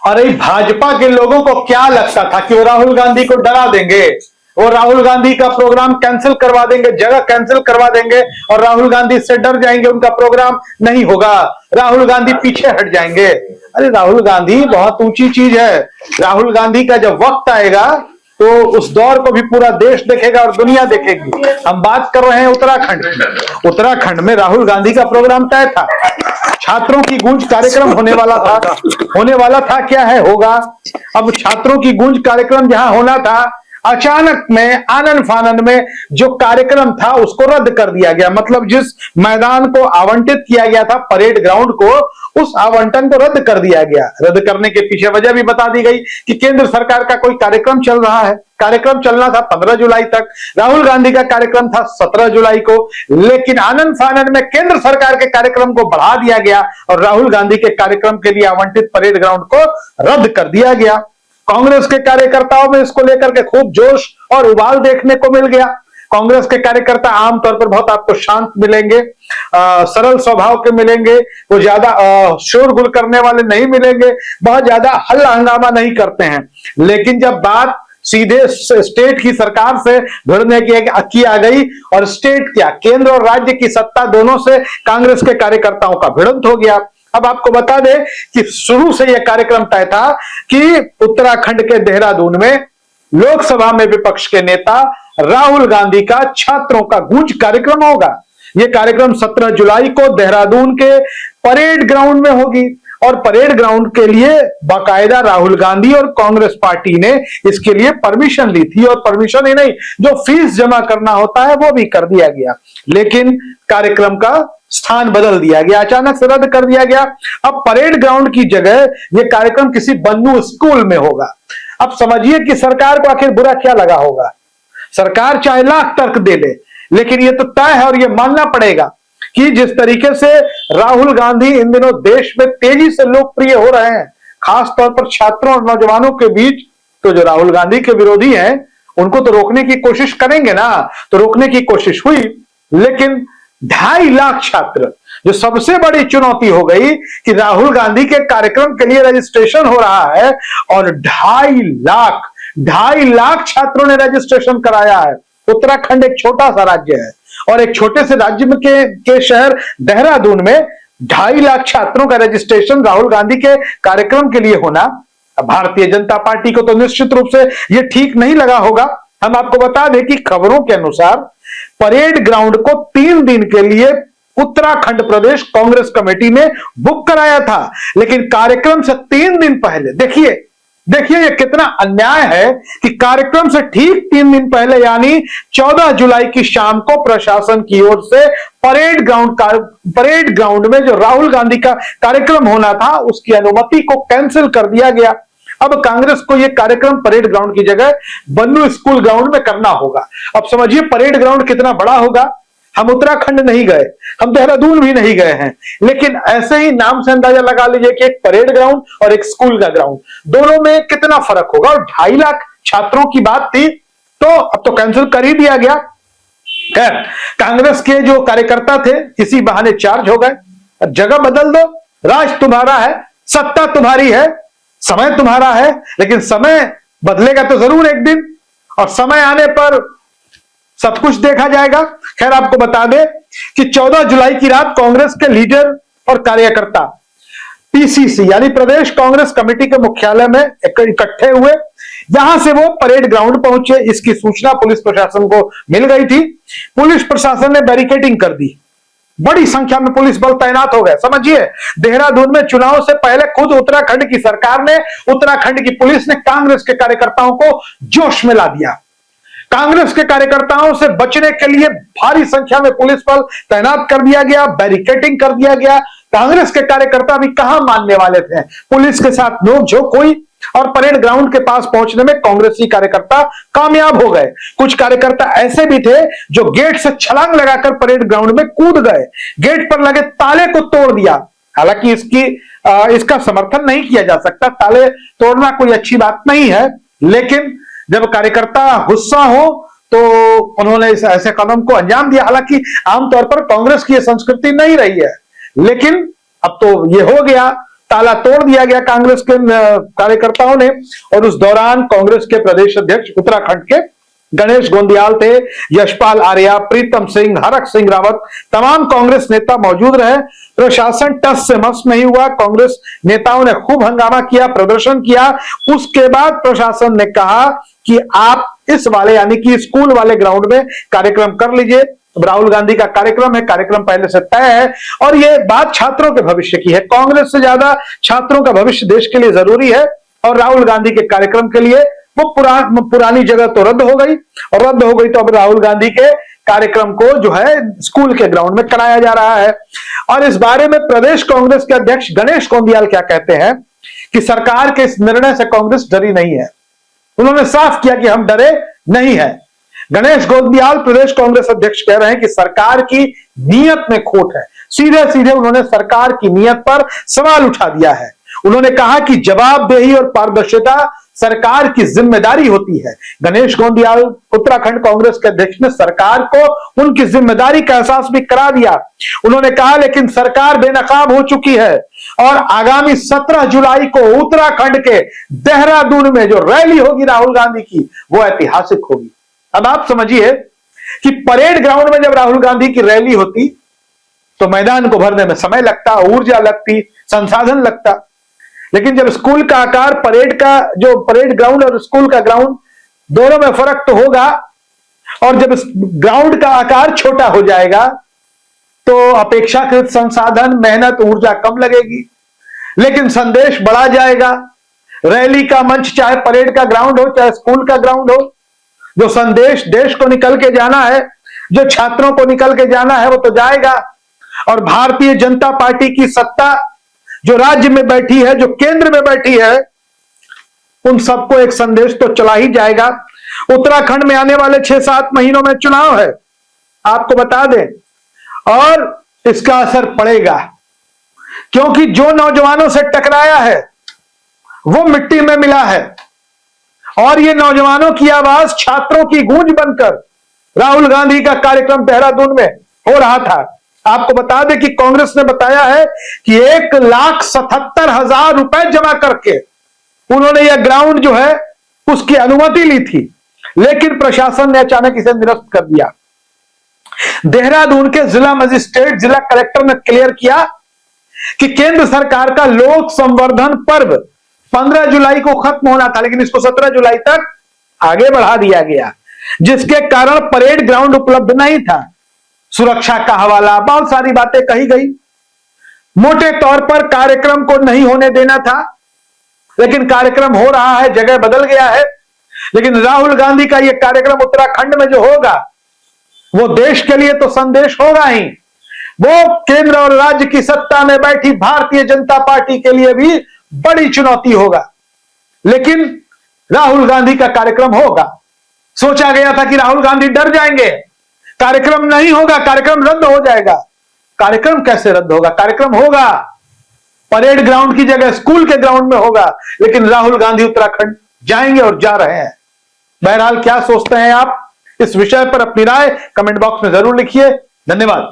अरे भाजपा के लोगों को क्या लगता था कि वो राहुल गांधी को डरा देंगे, वो राहुल गांधी का प्रोग्राम कैंसिल करवा देंगे, जगह कैंसिल करवा देंगे और राहुल गांधी से डर जाएंगे, उनका प्रोग्राम नहीं होगा, राहुल गांधी पीछे हट जाएंगे। अरे राहुल गांधी बहुत ऊंची चीज है। राहुल गांधी का जब वक्त आएगा तो उस दौर को भी पूरा देश देखेगा और दुनिया देखेगी। हम बात कर रहे हैं उत्तराखंड की। उत्तराखंड में राहुल गांधी का प्रोग्राम तय था, छात्रों की गूंज कार्यक्रम होने वाला था क्या है होगा। अब छात्रों की गूंज कार्यक्रम जहां होना था, अचानक में आनन फानन में जो कार्यक्रम था उसको रद्द कर दिया गया। मतलब जिस मैदान को आवंटित किया गया था, परेड ग्राउंड को, उस आवंटन को रद्द कर दिया गया। रद्द करने के पीछे वजह भी बता दी गई कि केंद्र सरकार का कोई कार्यक्रम चल रहा है। कार्यक्रम चलना था 15 जुलाई तक, राहुल गांधी का कार्यक्रम था 17 जुलाई को, लेकिन आनन फानन में केंद्र सरकार के कार्यक्रम को बढ़ा दिया गया और राहुल गांधी के कार्यक्रम के लिए आवंटित परेड ग्राउंड को रद्द कर दिया गया। कांग्रेस के कार्यकर्ताओं में इसको लेकर के खूब जोश और उबाल देखने को मिल गया। कांग्रेस के कार्यकर्ता आमतौर पर बहुत आपको शांत मिलेंगे, सरल स्वभाव के मिलेंगे, वो ज्यादा शोरगुल करने वाले नहीं मिलेंगे, बहुत ज्यादा हल्ला हंगामा नहीं करते हैं। लेकिन जब बात सीधे स्टेट की सरकार से भिड़ने की आ गई और स्टेट क्या केंद्र और राज्य की सत्ता दोनों से कांग्रेस के कार्यकर्ताओं का भिड़ंत हो गया। अब आपको बता दें कि शुरू से यह कार्यक्रम तय था कि उत्तराखंड के देहरादून में लोकसभा में विपक्ष के नेता राहुल गांधी का छात्रों का गूंज कार्यक्रम होगा। यह कार्यक्रम 17 जुलाई को देहरादून के परेड ग्राउंड में होगी और परेड ग्राउंड के लिए बाकायदा राहुल गांधी और कांग्रेस पार्टी ने इसके लिए परमिशन ली थी। और परमिशन ही नहीं, जो फीस जमा करना होता है वो भी कर दिया गया, लेकिन कार्यक्रम का स्थान बदल दिया गया, अचानक से रद्द कर दिया गया। अब परेड ग्राउंड की जगह यह कार्यक्रम किसी बन्नू स्कूल में होगा। अब समझिए कि सरकार को आखिर बुरा क्या लगा होगा। सरकार चाहे लाख तर्क दे ले, लेकिन यह तो तय है और यह मानना पड़ेगा कि जिस तरीके से राहुल गांधी इन दिनों देश में तेजी से लोकप्रिय हो रहे हैं, खासतौर पर छात्रों और नौजवानों के बीच, तो जो राहुल गांधी के विरोधी हैं उनको तो रोकने की कोशिश करेंगे ना। तो रोकने की कोशिश हुई, लेकिन 2.5 लाख छात्र, जो सबसे बड़ी चुनौती हो गई कि राहुल गांधी के कार्यक्रम के लिए रजिस्ट्रेशन हो रहा है और 2.5 लाख छात्रों ने रजिस्ट्रेशन कराया है। उत्तराखंड एक छोटा सा राज्य है और एक छोटे से राज्य में के शहर देहरादून में 2.5 लाख छात्रों का रजिस्ट्रेशन राहुल गांधी के कार्यक्रम के लिए होना, भारतीय जनता पार्टी को तो निश्चित रूप से यह ठीक नहीं लगा होगा। हम आपको बता दें कि खबरों के अनुसार परेड ग्राउंड को 3 दिन के लिए उत्तराखंड प्रदेश कांग्रेस कमेटी ने बुक कराया था, लेकिन कार्यक्रम से 3 दिन पहले, देखिए ये कितना अन्याय है कि कार्यक्रम से ठीक 3 दिन पहले यानी 14 जुलाई की शाम को प्रशासन की ओर से परेड ग्राउंड में जो राहुल गांधी का कार्यक्रम होना था उसकी अनुमति को कैंसिल कर दिया गया। अब कांग्रेस को यह कार्यक्रम परेड ग्राउंड की जगह बन्नू स्कूल ग्राउंड में करना होगा। अब समझिए परेड ग्राउंड कितना बड़ा होगा। हम उत्तराखंड नहीं गए, हम देहरादून भी नहीं गए हैं, लेकिन ऐसे ही नाम से अंदाजा लगा लीजिए कि एक परेड ग्राउंड और एक स्कूल का ग्राउंड, दोनों में कितना फर्क होगा। और 2.5 लाख छात्रों की बात थी तो अब तो कैंसिल कर ही दिया गया। खैर, कांग्रेस के जो कार्यकर्ता थे इसी बहाने चार्ज हो गए, जगह बदल दो, राज तुम्हारा है, सत्ता तुम्हारी है, समय तुम्हारा है, लेकिन समय बदलेगा तो जरूर एक दिन और समय आने पर सब कुछ देखा जाएगा। खैर, आपको बता दें कि 14 जुलाई की रात कांग्रेस के लीडर और कार्यकर्ता पीसीसी यानी प्रदेश कांग्रेस कमेटी के मुख्यालय में इकट्ठे हुए। यहां से वो परेड ग्राउंड पहुंचे। इसकी सूचना पुलिस प्रशासन को मिल गई थी। पुलिस प्रशासन ने बैरिकेडिंग कर दी, बड़ी संख्या में पुलिस बल तैनात हो गए। समझिए, देहरादून में चुनाव से पहले खुद उत्तराखंड की सरकार ने, उत्तराखंड की पुलिस ने कांग्रेस के कार्यकर्ताओं को जोश में ला दिया। कांग्रेस के कार्यकर्ताओं से बचने के लिए भारी संख्या में पुलिस बल तैनात कर दिया गया, बैरिकेडिंग कर दिया गया। कांग्रेस के कार्यकर्ता भी कहां मानने वाले थे, पुलिस के साथ नोकझोंक हुई और परेड ग्राउंड के पास पहुंचने में कांग्रेसी कार्यकर्ता कामयाब हो गए। कुछ कार्यकर्ता ऐसे भी थे जो गेट से छलांग लगाकर परेड ग्राउंड में कूद गए, गेट पर लगे ताले को तोड़ दिया। हालांकि इसका समर्थन नहीं किया जा सकता, ताले तोड़ना कोई अच्छी बात नहीं है, लेकिन जब कार्यकर्ता गुस्सा हो तो उन्होंने ऐसे कदम को अंजाम दिया। हालांकि आमतौर पर कांग्रेस की यह संस्कृति नहीं रही है, लेकिन अब तो ये हो गया। ताला तोड़ दिया गया कांग्रेस के कार्यकर्ताओं ने। और उस दौरान कांग्रेस के प्रदेश अध्यक्ष उत्तराखंड के गणेश गोंदियाल थे, यशपाल आर्या, प्रीतम सिंह, हरक सिंह रावत, तमाम कांग्रेस नेता मौजूद रहे। प्रशासन टस से मस नहीं हुआ। कांग्रेस नेताओं ने खूब हंगामा किया, प्रदर्शन किया। उसके बाद प्रशासन ने कहा कि आप इस वाले यानी कि स्कूल वाले ग्राउंड में कार्यक्रम कर लीजिए। राहुल गांधी का कार्यक्रम है, कार्यक्रम पहले से तय है और यह बात छात्रों के भविष्य की है। कांग्रेस से ज्यादा छात्रों का भविष्य देश के लिए जरूरी है और राहुल गांधी के कार्यक्रम के लिए वो पुरानी जगह तो रद्द हो गई, और रद्द हो गई तो अब राहुल गांधी के कार्यक्रम को जो है स्कूल के ग्राउंड में कराया जा रहा है। और इस बारे में प्रदेश कांग्रेस के अध्यक्ष गणेश गोंदियाल क्या कहते हैं कि सरकार के इस निर्णय से कांग्रेस डरी नहीं है। उन्होंने साफ किया कि हम डरे नहीं है। गणेश गोंदियाल प्रदेश कांग्रेस अध्यक्ष कह रहे हैं कि सरकार की नीयत में खोट है। सीधे सीधे उन्होंने सरकार की नीयत पर सवाल उठा दिया है। उन्होंने कहा कि जवाबदेही और पारदर्शिता सरकार की जिम्मेदारी होती है। गणेश गोंदियाल उत्तराखंड कांग्रेस के अध्यक्ष ने सरकार को उनकी जिम्मेदारी का एहसास भी करा दिया। उन्होंने कहा लेकिन सरकार बेनकाब हो चुकी है और आगामी 17 जुलाई को उत्तराखंड के देहरादून में जो रैली होगी राहुल गांधी की वो ऐतिहासिक होगी। अब आप समझिए कि परेड ग्राउंड में जब राहुल गांधी की रैली होती तो मैदान को भरने में समय लगता, ऊर्जा लगती, संसाधन लगता। लेकिन जब स्कूल का आकार परेड ग्राउंड और स्कूल का ग्राउंड दोनों में फर्क तो होगा, और जब ग्राउंड का आकार छोटा हो जाएगा तो अपेक्षाकृत संसाधन, मेहनत, ऊर्जा कम लगेगी, लेकिन संदेश बढ़ा जाएगा। रैली का मंच चाहे परेड का ग्राउंड हो चाहे स्कूल का ग्राउंड हो, जो संदेश देश को निकल के जाना है, जो छात्रों को निकल के जाना है वो तो जाएगा। और भारतीय जनता पार्टी की सत्ता जो राज्य में बैठी है, जो केंद्र में बैठी है, उन सबको एक संदेश तो चला ही जाएगा। उत्तराखंड में आने वाले 6-7 महीनों में चुनाव है, आपको बता दें, और इसका असर पड़ेगा क्योंकि जो नौजवानों से टकराया है वो मिट्टी में मिला है और ये नौजवानों की आवाज छात्रों की गूंज बनकर राहुल गांधी का कार्यक्रम देहरादून में हो रहा था। आपको बता दें कि कांग्रेस ने बताया है कि 1,77,000 रुपए जमा करके उन्होंने यह ग्राउंड जो है उसकी अनुमति ली थी, लेकिन प्रशासन ने अचानक इसे निरस्त कर दिया। देहरादून के जिला मजिस्ट्रेट, जिला कलेक्टर ने क्लियर किया कि केंद्र सरकार का लोक संवर्धन पर्व 15 जुलाई को खत्म होना था, लेकिन इसको 17 जुलाई तक आगे बढ़ा दिया गया, जिसके कारण परेड ग्राउंड उपलब्ध नहीं था। सुरक्षा का हवाला, बहुत सारी बातें कही गई। मोटे तौर पर कार्यक्रम को नहीं होने देना था, लेकिन कार्यक्रम हो रहा है, जगह बदल गया है। लेकिन राहुल गांधी का यह कार्यक्रम उत्तराखंड में जो होगा वो देश के लिए तो संदेश होगा ही, वो केंद्र और राज्य की सत्ता में बैठी भारतीय जनता पार्टी के लिए भी बड़ी चुनौती होगा। लेकिन राहुल गांधी का कार्यक्रम होगा। सोचा गया था कि राहुल गांधी डर जाएंगे, कार्यक्रम नहीं होगा, कार्यक्रम रद्द हो जाएगा। कार्यक्रम कैसे रद्द होगा? कार्यक्रम होगा, परेड ग्राउंड की जगह स्कूल के ग्राउंड में होगा, लेकिन राहुल गांधी उत्तराखंड जाएंगे और जा रहे हैं। बहरहाल क्या सोचते हैं आप इस विषय पर? अपनी राय कमेंट बॉक्स में जरूर लिखिए। धन्यवाद।